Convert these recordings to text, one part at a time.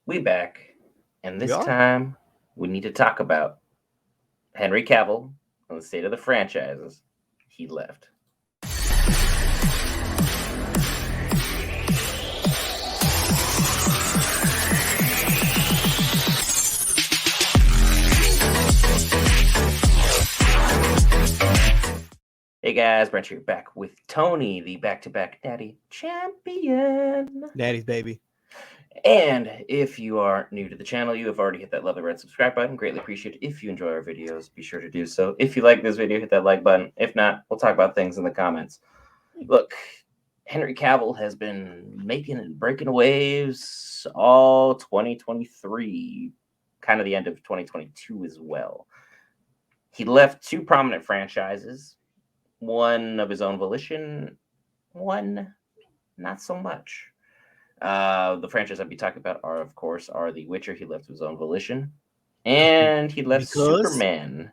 We back, and We this are. time we need to talk about Henry Cavill and the state of the franchises he left. Hey guys, Brent here back with Tony, the back-to-back Natty champion. Daddy's baby. And if you are new to the channel, you have already hit that lovely red subscribe button. Greatly appreciate it. If you enjoy our videos, be sure to do so. If you like this video, hit that like button. If not, we'll talk about things in the comments. Look, Henry Cavill has been making and breaking waves all 2023, kind of the end of 2022 as well. He left two prominent franchises, one of his own volition, one not so much. The franchise I'll be talking about are, of course, The Witcher. He left his own volition, and he left Because Superman.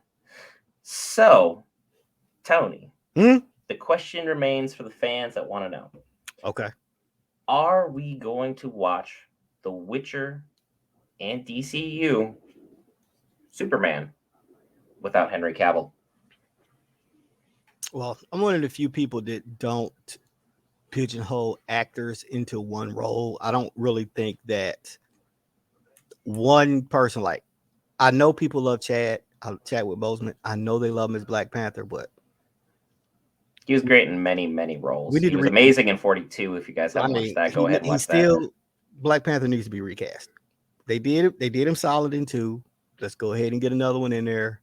So, Tony, Hmm? the question remains for the fans that want to know: Okay. are we going to watch The Witcher and DCU Superman without Henry Cavill? Well, I'm one of the few people that don't pigeonhole actors into one role. I don't really think that one person, like, I know people love Chadwick Boseman. I know they love him as Black Panther, but He was great in many, many roles. we need He to was amazing in 42. If you guys I haven't watched mean, that, go ahead and he watch that. still Black Panther needs to be recast. They did him solid in 2. Let's go ahead and get another one in there.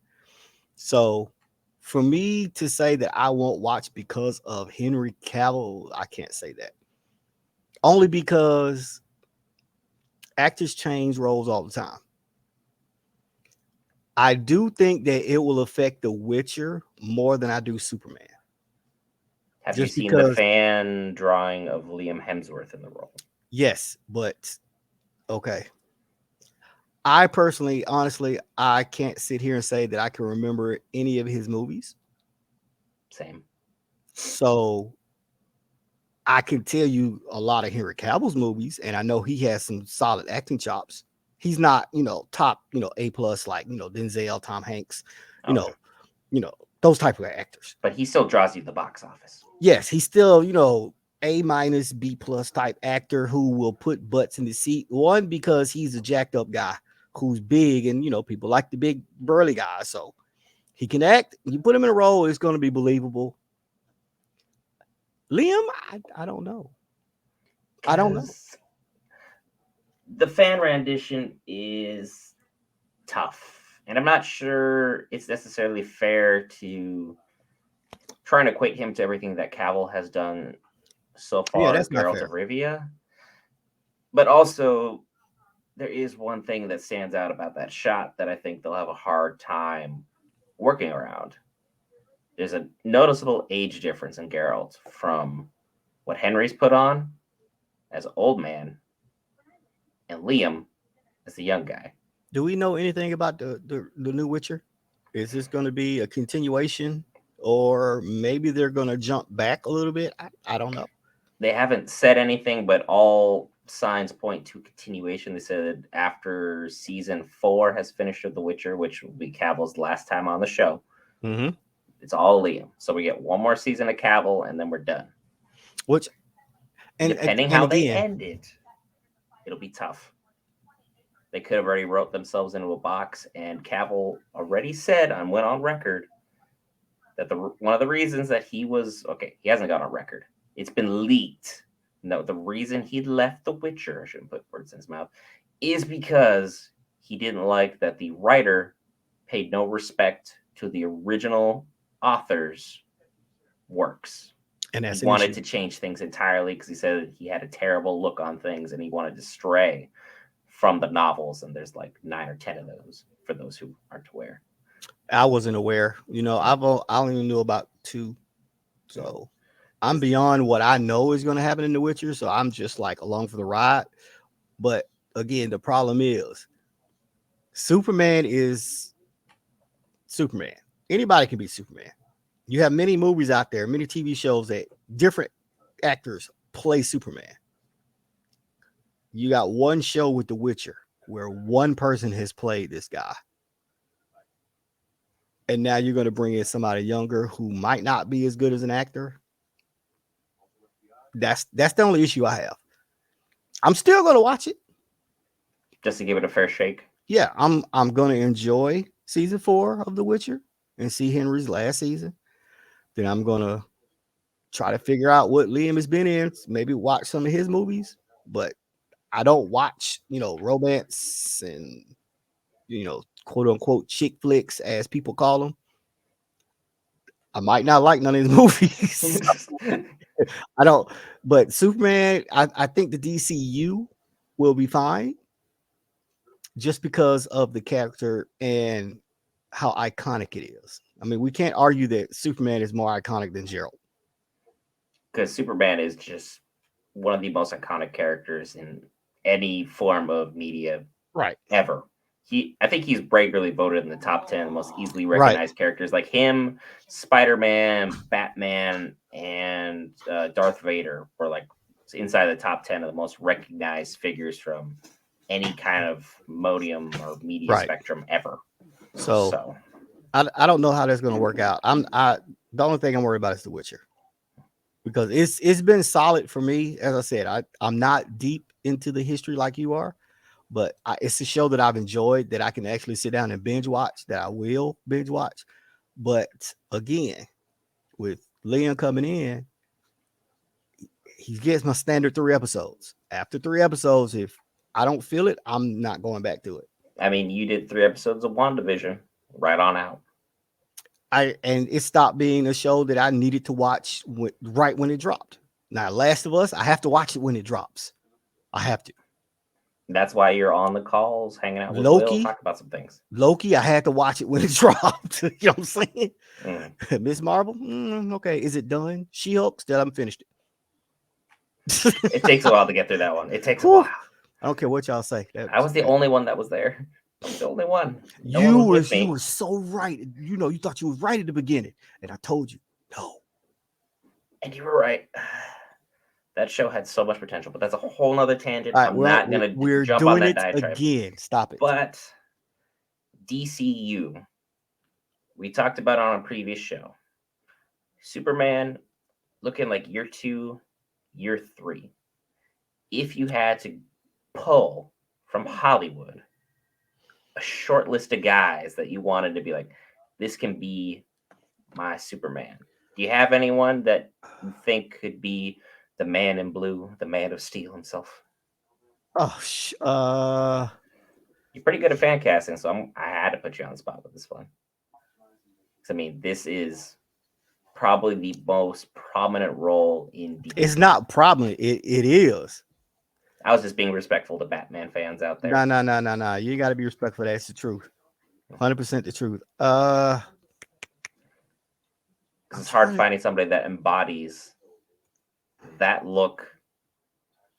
So for me to say that I won't watch because of Henry Cavill, I can't say that. Only because actors change roles all the time. I do think that it will affect The Witcher more than I do Superman. Have you Just seen the because, fan drawing of Liam Hemsworth in the role? yes, but okay. I personally, honestly, I can't sit here and say that I can remember any of his movies. Same. So I can tell you a lot of Henry Cavill's movies, and I know he has some solid acting chops. He's not, top, A plus like Denzel, Tom Hanks, you Okay. know, those type of actors. But he still draws you the box office. Yes, he's still, A minus, B plus type actor who will put butts in the seat. One, because he's a jacked up guy who's big, and people like the big burly guys, so he can act. You put him in a role, it's going to be believable. Liam, I don't know. I don't know. Because the fan rendition is tough. And I'm not sure it's necessarily fair to try and equate him to everything that Cavill has done so Yeah, far as that's not Geralt fair. of Rivia. But also, there is one thing that stands out about that shot that I think they'll have a hard time working around. There's a noticeable age difference in Geralt from what Henry's put on as an old man and Liam as the young guy. Do we know anything about the new Witcher? Is this going to be a continuation, or maybe they're going to jump back a little bit? I don't know. They haven't said anything, but all signs point to continuation. They said after season 4 has finished of The Witcher, which will be Cavill's last time on the show, Mm-hmm. it's all Liam. So we get one more season of Cavill, and then we're done. Which Depending and how they again, end it, it'll be tough. They could have already wrote themselves into a box, and Cavill already said and went on record that one of the reasons that he hasn't gone on record. It's been leaked. No, the reason he left The Witcher, I shouldn't put words in his mouth, is because he didn't like that the writer paid no respect to the original author's works. and that's He an wanted issue. to change things entirely because he said he had a terrible look on things and he wanted to stray from the novels. And there's like 9 or 10 of those for those who aren't aware. I wasn't aware. I only knew about 2, so I'm beyond what I know is going to happen in The Witcher. So I'm just like along for the ride. But again, the problem is Superman is Superman. Anybody can be Superman. You have many movies out there, many TV shows that different actors play Superman. You got one show with The Witcher where one person has played this guy. And now you're going to bring in somebody younger who might not be as good as an actor. That's the only issue I have. I'm still going to watch it. Just to give it a fair shake. Yeah, I'm going to enjoy season 4 of The Witcher and see Henry's last season. Then I'm going to try to figure out what Liam has been in, maybe watch some of his movies, but I don't watch, romance and, quote unquote chick flicks, as people call them. I might not like none of his movies. I don't, but Superman, I think the DCU will be fine just because of the character and how iconic it is. I mean, we can't argue that Superman is more iconic than Gerald. Because Superman is just one of the most iconic characters in any form of media ever. I think he's regularly voted in the top 10 of the most easily recognized characters, like him, Spider-Man, Batman, and Darth Vader were like inside the top 10 of the most recognized figures from any kind of modium or media spectrum ever. So I don't know how that's going to work out. The only thing I'm worried about is The Witcher, because it's been solid for me. As I said, I'm not deep into the history like you are, but it's a show that I've enjoyed, that I can actually sit down and binge watch, that I will binge watch. But again, with Liam coming in, he gets my standard 3 episodes. After 3 episodes, if I don't feel it, I'm not going back to it. I mean, you did 3 episodes of WandaVision, right on out. And it stopped being a show that I needed to watch right when it dropped. Now, Last of Us, I have to watch it when it drops. I have to. That's why you're on the calls, hanging out with Loki, Will, talk about some things. Loki, I had to watch it when it dropped. You know what I'm saying? Miss Marvel, okay. Is it done? She-Hulk, still haven't finished it. It takes a while to get through that one. It takes a while. I don't care what y'all say. I was the only one that was there. I was the only one. You were so right. You thought you were right at the beginning, and I told you no. And you were right. That show had so much potential, but that's a whole nother tangent. Right, I'm not going to jump on that diatribe again. Stop it. But DCU, we talked about on a previous show. Superman looking like year 2, year 3. If you had to pull from Hollywood a short list of guys that you wanted to be like, this can be my Superman, do you have anyone that you think could be the Man in Blue, the Man of Steel himself? You're pretty good at fan casting, so I had to put you on the spot with this one. I mean, this is probably the most prominent role in DC. It's not prominent. It is. I was just being respectful to Batman fans out there. No. You got to be respectful. That's the truth. 100% the truth. It's hard finding somebody that embodies that look,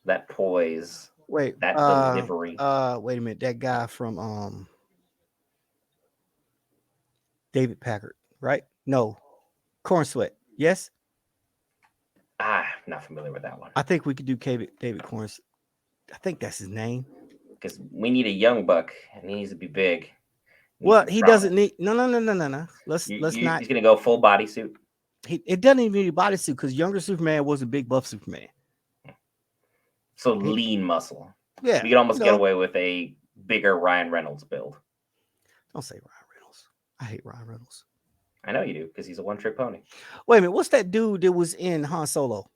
that poise, that delivery. Wait a minute. That guy from David Packard, right? No. Corn Sweat. Yes? I'm not familiar with that one. I think we could do David Corn. I think that's his name. Because we need a young buck, and he needs to be big. Well, he doesn't need. No. Let's not. He's gonna go full bodysuit. It doesn't even need a bodysuit, because younger Superman was a big buff Superman. So lean muscle. Yeah, we could almost get away with a bigger Ryan Reynolds build. Don't say Ryan Reynolds. I hate Ryan Reynolds. I know you do, because he's a one-trick pony. Wait a minute, what's that dude that was in Han Solo?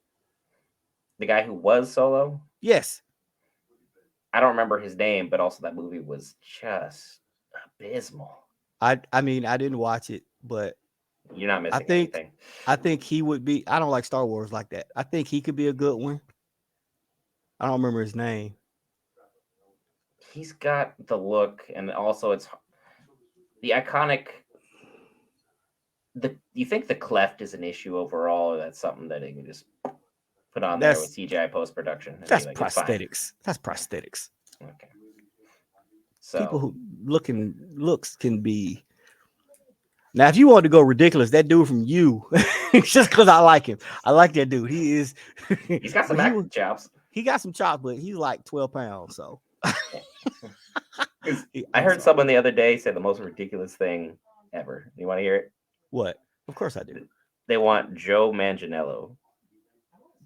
The guy who was Solo? Yes. I don't remember his name, but also that movie was just abysmal. I mean, I didn't watch it, but you're not missing anything. I think he would be. I don't like Star Wars like that. I think he could be a good one. I don't remember his name. He's got the look, and also it's the iconic. You think the cleft is an issue overall, or that's something that they can just put on there with CGI post-production? That's prosthetics. That's prosthetics. Okay. So people who looks can be. Now, if you want to go ridiculous, that dude from You, just because I like him, I like that dude. He is. He's got some acting chops. he got some chops, but he's like 12 pounds. So I heard someone the other day say the most ridiculous thing ever. You want to hear it? What? Of course I do. They want Joe Manganiello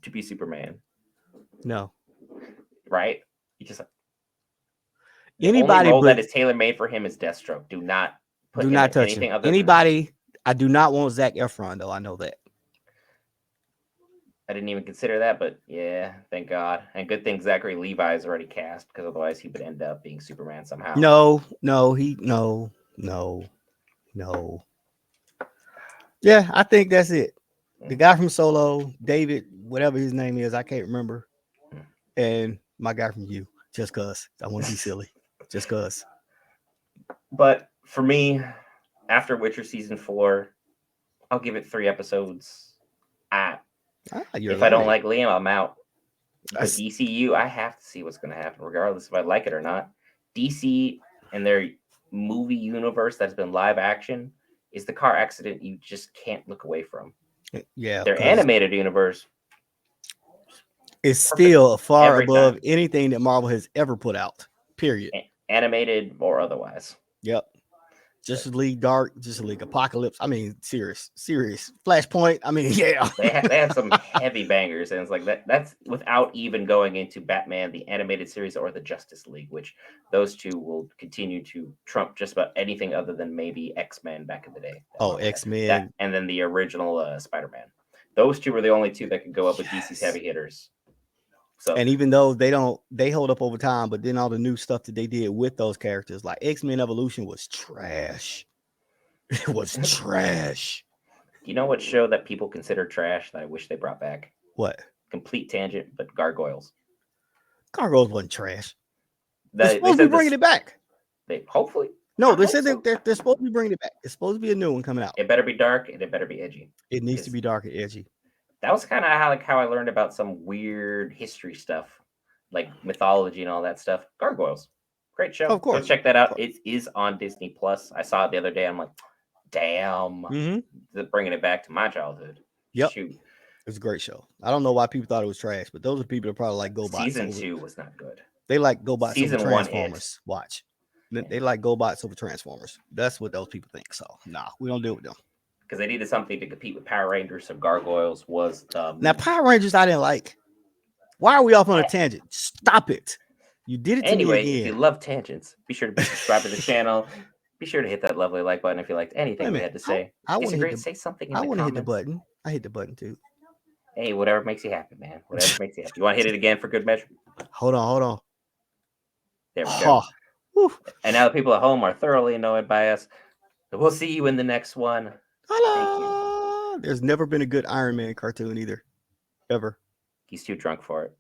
to be Superman, No. right? You just the Anybody only role but that is tailor made for him is Deathstroke. Do not put do him not in touch anything him. other Anybody, I do not want Zac Efron though. I know that. I didn't even consider that, but yeah, thank God. And good thing Zachary Levi is already cast, because otherwise he would end up being Superman somehow. No. Yeah, I think that's it. The guy from Solo, David, whatever his name is, I can't remember. And my guy from You, just cause I want to be silly, just cause. But for me, after Witcher season 4, I'll give it 3 episodes. If I don't like Liam, I'm out. But DCU, I have to see what's going to happen, regardless if I like it or not. DC and their movie universe that's been live action is the car accident you just can't look away from. Yeah, their animated universe is still far every above time. anything that Marvel has ever put out. Period. Animated or otherwise. Yep. Justice League Dark, Justice League Apocalypse. I mean, serious. Flashpoint. I mean, yeah. they have some heavy bangers, and it's like that's without even going into Batman, the animated series, or the Justice League, which those two will continue to trump just about anything other than maybe X-Men back in the day. Oh, X-Men. And then the original Spider-Man. Those two were the only two that could go up with DC's heavy hitters. So, and even though they hold up over time, but then all the new stuff that they did with those characters, like X-Men Evolution, was trash. It was trash. You know what show that people consider trash that I wish they brought back? What? Complete tangent, but Gargoyles. Gargoyles wasn't trash. They're supposed to be bringing it back. They hopefully. No, they said they're supposed to be bringing it back. It's supposed to be a new one coming out. It better be dark and it better be edgy. It needs to be dark and edgy. That was kind of how I learned about some weird history stuff, like mythology and all that stuff. Gargoyles, great show. Of course, go check that out. It is on Disney Plus. I saw it the other day. I'm like, damn, bringing it back to my childhood. Yep, shoot, it's a great show. I don't know why people thought it was trash, but those are people that probably like GoBots. Season 2 was not good. They like GoBots Season over Transformers. Watch, they like GoBots over Transformers. That's what those people think. So nah, we don't deal with them. Because they needed something to compete with Power Rangers, so Gargoyles was now Power Rangers I didn't like. Why are we off on a tangent? Stop it. You did it to me again. If you love tangents, be sure to be subscribed to the channel. Be sure to hit that lovely like button if you liked anything we had to say. I want to say something in I the want to hit the comments. button. I hit the button too. Hey, whatever makes you happy, man. Whatever makes you happy. You want to hit it again for good measure? Hold on. There we go. And now the people at home are thoroughly annoyed by us. We'll see you in the next one. Thank you. There's never been a good Iron Man cartoon either. Ever. He's too drunk for it.